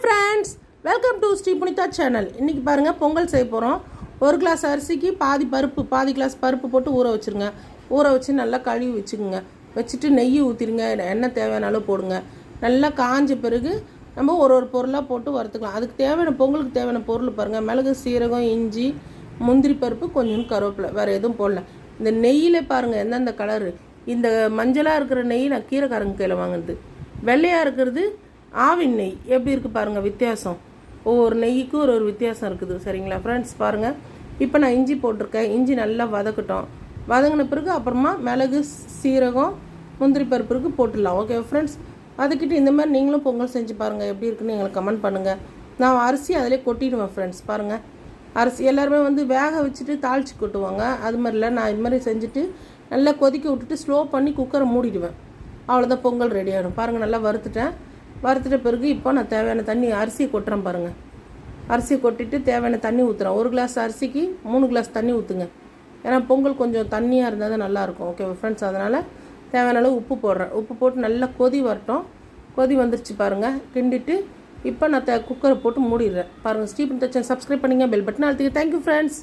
Friends, welcome to Shri Punitha channel. இன்றைக்கி பாருங்கள், பொங்கல் செய்ய போகிறோம். ஒரு கிளாஸ் அரிசிக்கு பாதி கிளாஸ் பருப்பு போட்டு ஊற வச்சுருங்க. ஊற வச்சு நல்லா கழுவி வச்சுக்கோங்க. வச்சுட்டு நெய் ஊற்றிடுங்க, எண்ணெய் தேவையான அளவு போடுங்க. நல்லா காஞ்ச பிறகு நம்ம ஒரு பொருளாக போட்டு வறுத்துக்கலாம். அதுக்கு தேவையான பொங்கலுக்கு தேவையான பொருள் பாருங்கள். மிளகு, சீரகம், இஞ்சி, முந்திரி பருப்பு, கொஞ்சம் கருவேப்பிலை, வேறு எதுவும் போடல. இந்த நெய்யில் பாருங்கள் எந்தெந்த கலரு. இந்த மஞ்சளாக இருக்கிற நெய் நான் கீரைக்காரங்க கையில் வாங்குறது. வெள்ளையாக இருக்கிறது ஆவின் நெய். எப்படி இருக்குது பாருங்கள் வித்தியாசம். ஒவ்வொரு நெய்க்கும் ஒரு வித்தியாசம் இருக்குது. சரிங்களா ஃப்ரெண்ட்ஸ், பாருங்கள். இப்போ நான் இஞ்சி போட்டிருக்கேன். இஞ்சி நல்லா வதக்கட்டும். வதங்கின பிறகு அப்புறமா மிளகு, சீரகம், முந்திரி பருப்பு போட்டுடலாம். ஓகே ஃப்ரெண்ட்ஸ், வதக்கிட்டு இந்த மாதிரி நீங்களும் பொங்கல் செஞ்சு பாருங்கள். எப்படி இருக்குன்னு எங்களுக்கு கமெண்ட் பண்ணுங்கள். நான் அரிசி அதிலே கொட்டிடுவேன் ஃப்ரெண்ட்ஸ். பாருங்கள், அரிசி எல்லாருமே வேக வச்சுட்டு தாளித்து கொட்டுவாங்க. அது மாதிரி இல்லை, நான் இது மாதிரி செஞ்சுட்டு நல்லா கொதிக்க விட்டுட்டு ஸ்லோ பண்ணி குக்கரை மூடிடுவேன். அவ்வளோதான், பொங்கல் ரெடி ஆகிடும். பாருங்கள், நல்லா வறுத்துட்ட பிறகு இப்போ நான் தேவையான தண்ணி அரிசியை கொட்டுறேன். பாருங்கள், அரிசியை கொட்டிட்டு தேவையான தண்ணி ஊற்றுறேன். ஒரு கிளாஸ் அரிசிக்கு 3 கிளாஸ் தண்ணி ஊற்றுங்க. ஏன்னா பொங்கல் கொஞ்சம் தண்ணியாக இருந்தால் தான் நல்லாயிருக்கும். ஓகே ஃப்ரெண்ட்ஸ், அதனால் தேவையான அளவு உப்பு போடுறேன். உப்பு போட்டு நல்லா கொதி வரட்டும். கொதி வந்துருச்சு பாருங்கள். கிண்டிட்டு இப்போ நான் குக்கரை போட்டு மூடிடுறேன். பாருங்கள், ஸ்ரீ புனிதா சேனல் சப்ஸ்கிரைப் பண்ணிங்க, பெல் பட்டன் அழுத்திங்க. Thank you friends.